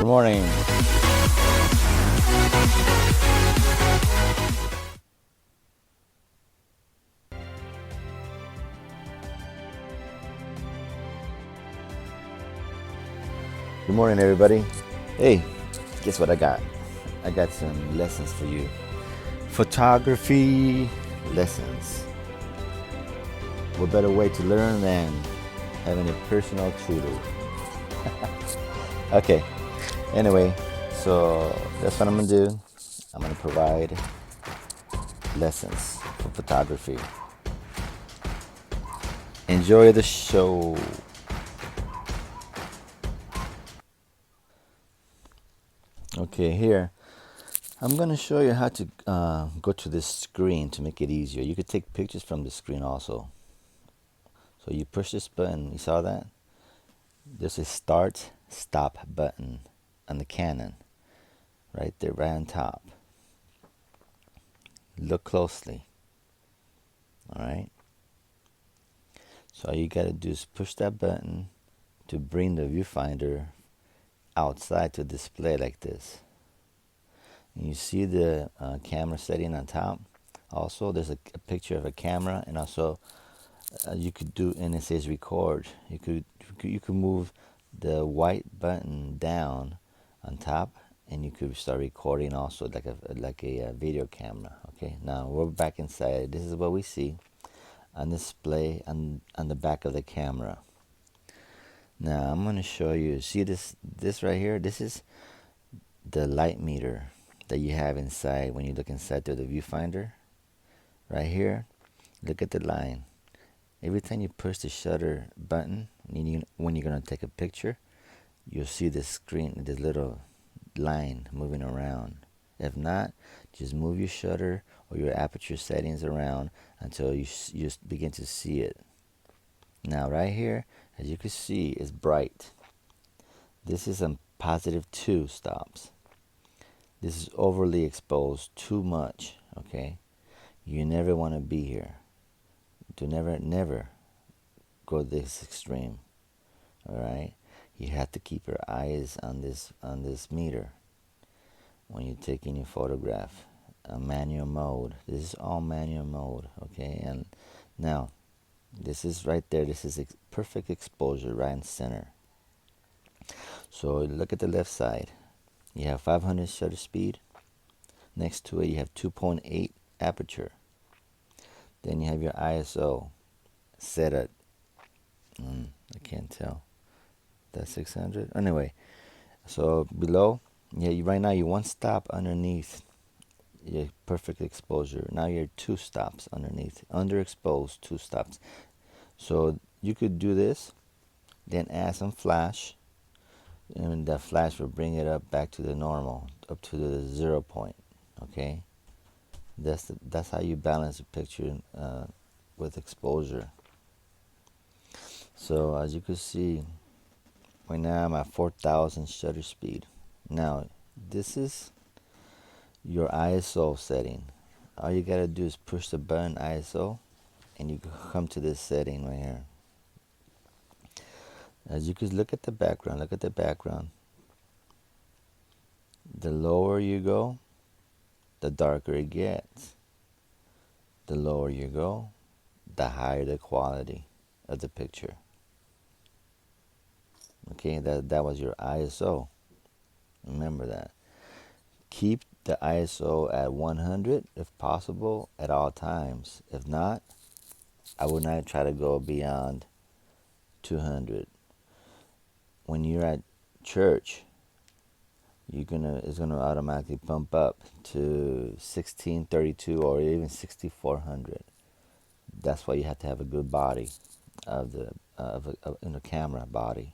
morning. Good morning, everybody. Hey, guess what I got? I got some lessons for you. Photography lessons. What better way to learn than having a personal tutor? Okay, anyway, so that's what I'm gonna do. I'm gonna provide lessons for photography. Enjoy the show. Okay, here I'm going to show you how to go to this screen to make it easier. You could take pictures from the screen also. So you push this button, you saw that? There's a start stop button on the Canon right there, right on top. Look closely. All right. So all you got to do is push that button to bring the viewfinder outside to display like this. And you see the camera setting on top. Also, there's a picture of a camera, and also you could do, and it says record. You could move the white button down on top, and you could start recording also like a video camera. Okay, now we're back inside. This is what we see on display on the back of the camera. Now I'm going to show you. See this right here? This is the light meter that you have inside when you look inside through the viewfinder. Right here, look at the line. Every time you push the shutter button, when you're going to take a picture, you'll see the screen, this little line moving around. If not, just move your shutter or your aperture settings around until you begin to see it. Now right here, as you can see, it's bright. This is a +2 stops. This is overly exposed, too much, okay? You never want to be here. Do never go this extreme. All right, you have to keep your eyes on this meter when you're taking your photograph. Manual mode. This is all manual mode. Okay, and now this is right there. This is perfect exposure right in center. So look at the left side. You have 500 shutter speed. Next to it, you have 2.8 aperture. Then you have your ISO set at I can't tell. That's 600. Anyway, so below, yeah, right now you're one stop underneath your perfect exposure. Now you're 2 stops underneath, underexposed 2 stops. So you could do this, then add some flash, and that flash will bring it up back to the normal, up to the 0 point. Okay, that's how you balance a picture with exposure. So as you can see, right now I'm at 4,000 shutter speed. Now this is your ISO setting. All you gotta do is push the button ISO, and you come to this setting right here. As you can look at the background, the lower you go, the darker it gets. The lower you go, the higher the quality of the picture. Okay, that was your ISO. Remember that. Keep the ISO at 100 if possible at all times. If not, I would not try to go beyond 200. When you're at church, it's gonna automatically bump up to 1632 or even 6400. That's why you have to have a good body in a camera body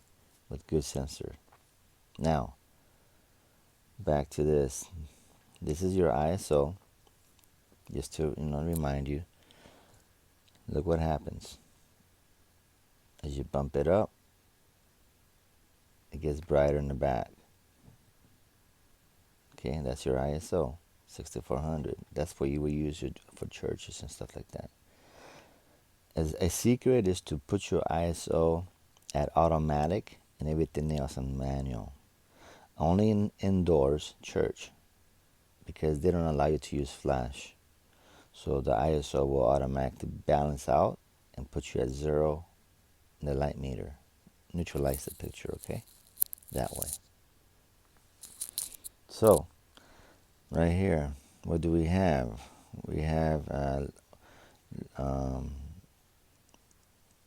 with good sensor. Now, back to this. This is your ISO. Just to remind you. Look what happens. As you bump it up, it gets brighter in the back. Okay, that's your ISO, 6400. That's what you will use it for churches and stuff like that. As a secret is to put your ISO at automatic and everything else on manual. only in indoors church, because they don't allow you to use flash. So the ISO will automatically balance out and put you at 0 in the light meter. Neutralize the picture, okay? That way. So, right here, what do we have? We have um,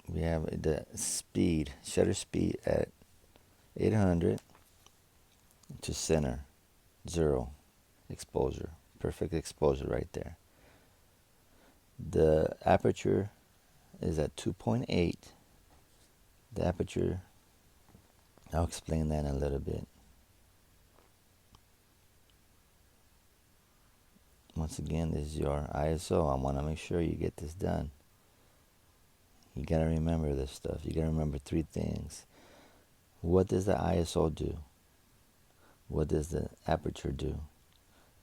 we have the speed, shutter speed at 800 to center, 0 exposure, perfect exposure right there. The aperture is at 2.8. The aperture, I'll explain that in a little bit. Once again, this is your ISO. I want to make sure you get this done. You got to remember this stuff. You got to remember 3 things. What does the ISO do? What does the aperture do?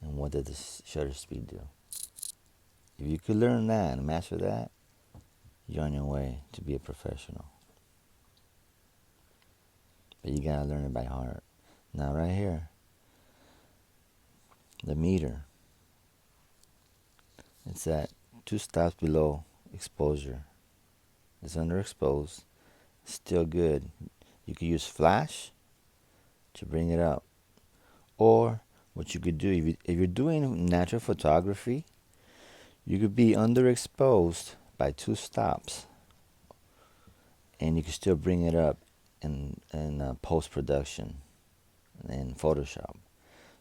And what does the shutter speed do? If you could learn that and master that, you're on your way to be a professional. But you got to learn it by heart. Now right here, the meter. It's at 2 stops below exposure. It's underexposed. Still good. You could use flash to bring it up. Or what you could do, if you're doing natural photography, you could be underexposed by 2 stops, and you can still bring it up in post-production in Photoshop.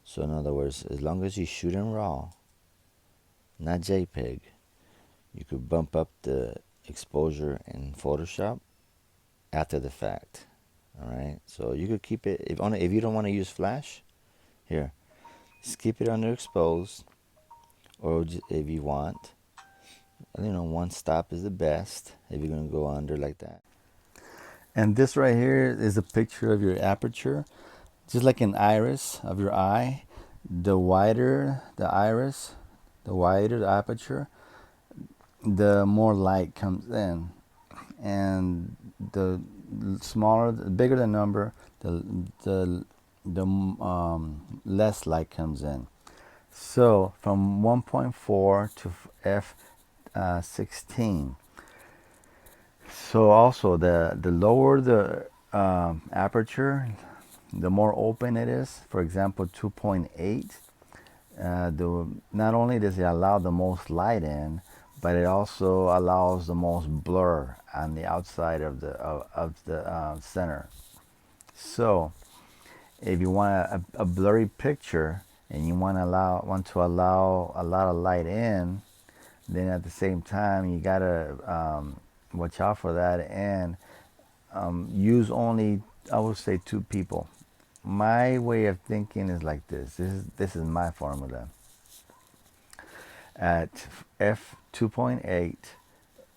So in other words, as long as you shoot in RAW, not JPEG, you could bump up the exposure in Photoshop after the fact. All right, so you could keep it if you don't want to use flash. Here, just keep it underexposed, or if you want, 1 stop is the best if you're gonna go under like that. And this right here is a picture of your aperture, just like an iris of your eye. The wider the iris, the wider the aperture, the more light comes in, and the smaller, the bigger the number, the less light comes in. So from 1.4 to f16. So also the lower the aperture, the more open it is. For example, 2.8. Not only does it allow the most light in, but it also allows the most blur on the outside of the center. So if you want a blurry picture and you want to allow a lot of light in, then at the same time you gotta watch out for that, and use only, I would say, 2 people. My way of thinking is like this. This is my formula. At f2.8,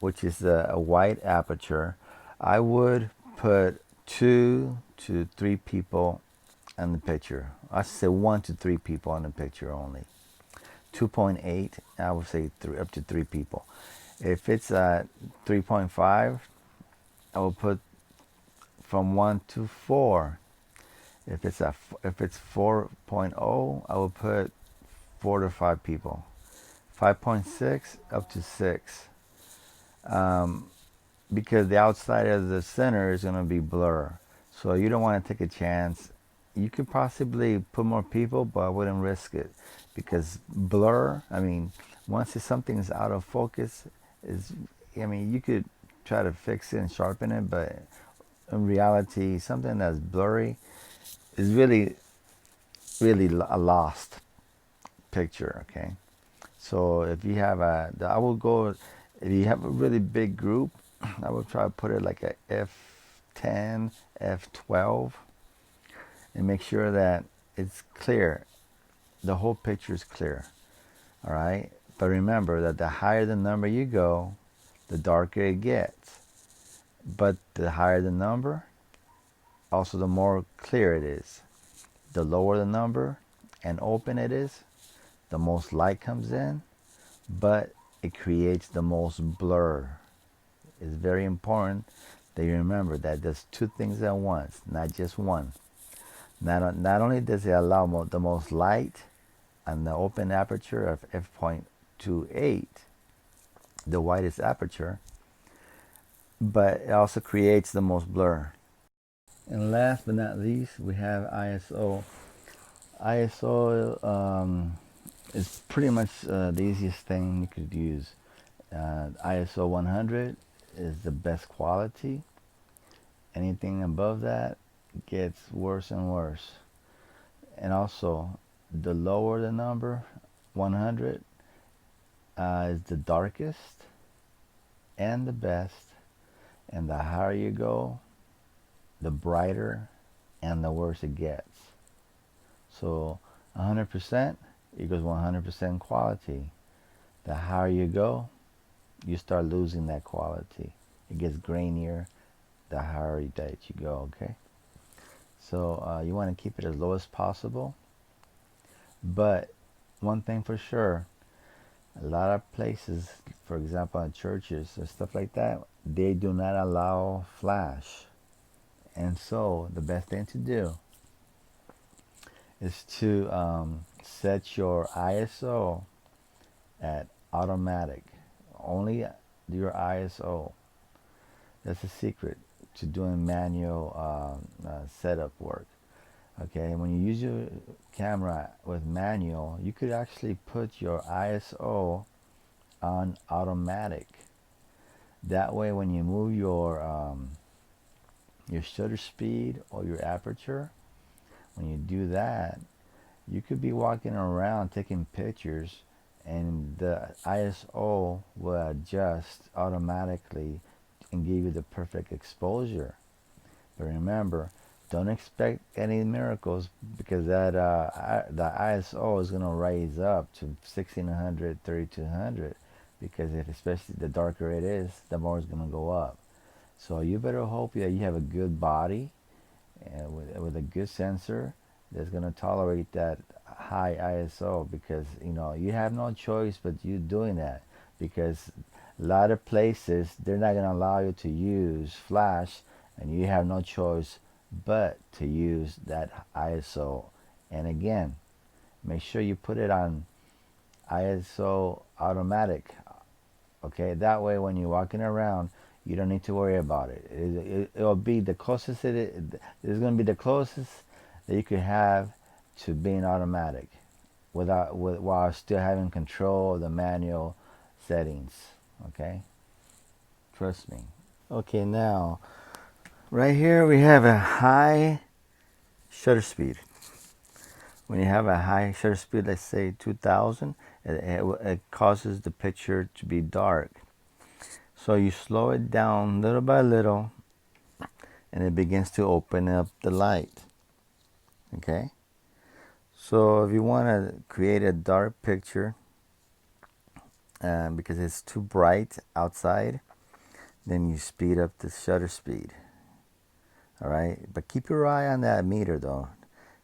which is a wide aperture, I would put 2 to 3 people in the picture. I should say 1 to 3 people in the picture only. 2.8, I would say up to 3 people. If it's 3.5, I will put from 1 to 4. If it's 4.0, I will put 4 to 5 people. 5.6 up to 6. Because the outside of the center is going to be blur. So you don't want to take a chance. You could possibly put more people, but I wouldn't risk it. Because blur, once something's out of focus, you could try to fix it and sharpen it, but in reality, something that's blurry is really, really a lost picture, okay? So if you have if you have a really big group, I would try to put it like a F10, F12, and make sure that it's clear. The whole picture is clear, all right? But remember that the higher the number you go, the darker it gets. But the higher the number, also the more clear it is. The lower the number and open it is, the most light comes in, but it creates the most blur. It's very important that you remember that there's 2 things at once, not just one. Not only does it allow the most light on the open aperture of f.28, the widest aperture, but it also creates the most blur. And last but not least, we have ISO. ISO is pretty much the easiest thing you could use. ISO 100 is the best quality. Anything above that gets worse and worse. And also, the lower the number, 100, is the darkest and the best. And the higher you go, the brighter and the worse it gets. So 100% equals 100% quality. The higher you go, you start losing that quality. It gets grainier the higher that you go, okay? So you want to keep it as low as possible. But one thing for sure, a lot of places, for example, in churches or stuff like that, they do not allow flash. And so the best thing to do is to set your ISO at automatic. Only your ISO. That's the secret to doing manual setup work. Okay, when you use your camera with manual, you could actually put your ISO on automatic. That way, when you move your shutter speed or your aperture, when you do that, you could be walking around taking pictures, and the ISO will adjust automatically and give you the perfect exposure. But remember, don't expect any miracles, because the ISO is going to raise up to 1600, 3200, because especially the darker it is, the more it's going to go up. So you better hope that you have a good body and with a good sensor that's going to tolerate that high ISO, because you have no choice but you doing that, because a lot of places they're not going to allow you to use flash, and you have no choice but to use that ISO. And again, make sure you put it on ISO automatic. Okay, that way when you're walking around, you don't need to worry about it. It'll be the closest it's going to be the closest that you could have to being automatic, while still having control of the manual settings. Okay, trust me. Okay, now right here we have a high shutter speed. When you have a high shutter speed, let's say 2000, it causes the picture to be dark. So you slow it down little by little, and it begins to open up the light. Okay? So if you want to create a dark picture, because it's too bright outside, then you speed up the shutter speed. All right? But keep your eye on that meter though,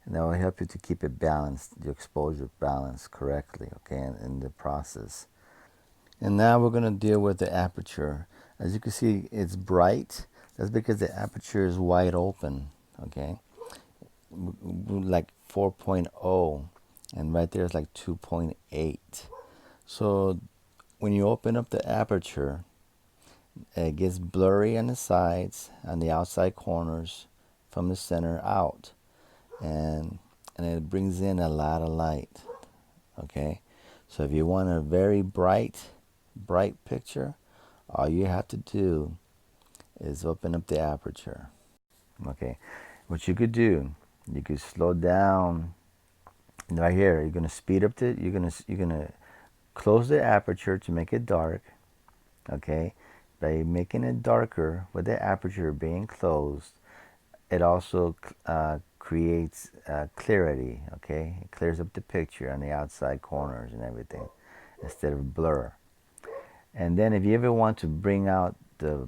and that will help you to keep it balanced, your exposure balanced correctly, okay, in the process. And now we're going to deal with the aperture. As you can see, it's bright. That's because the aperture is wide open, okay? Like 4.0, and right there is like 2.8. So when you open up the aperture, it gets blurry on the sides, on the outside corners, from the center out. And it brings in a lot of light, okay? So if you want a very bright picture, all you have to do is open up the aperture. Okay, what you could do, you could slow down right here. You're gonna speed up the. You're gonna close the aperture to make it dark. Okay, by making it darker with the aperture being closed, it also creates clarity. Okay, it clears up the picture on the outside corners and everything, instead of blur. And then if you ever want to bring out the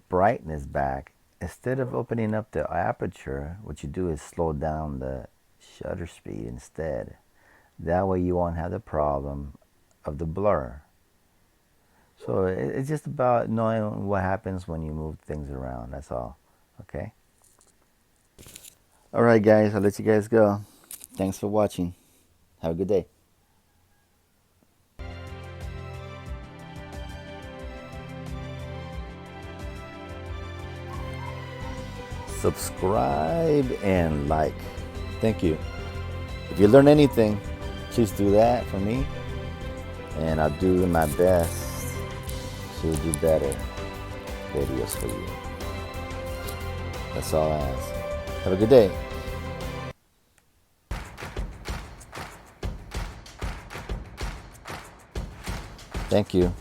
brightness back, instead of opening up the aperture, what you do is slow down the shutter speed instead. That way you won't have the problem of the blur. So it's just about knowing what happens when you move things around. That's all. Okay? Alright guys, I'll let you guys go. Thanks for watching. Have a good day. Subscribe and like. Thank you. If you learn anything, please do that for me. And I'll do my best to do better videos for you. That's all I ask. Have a good day. Thank you.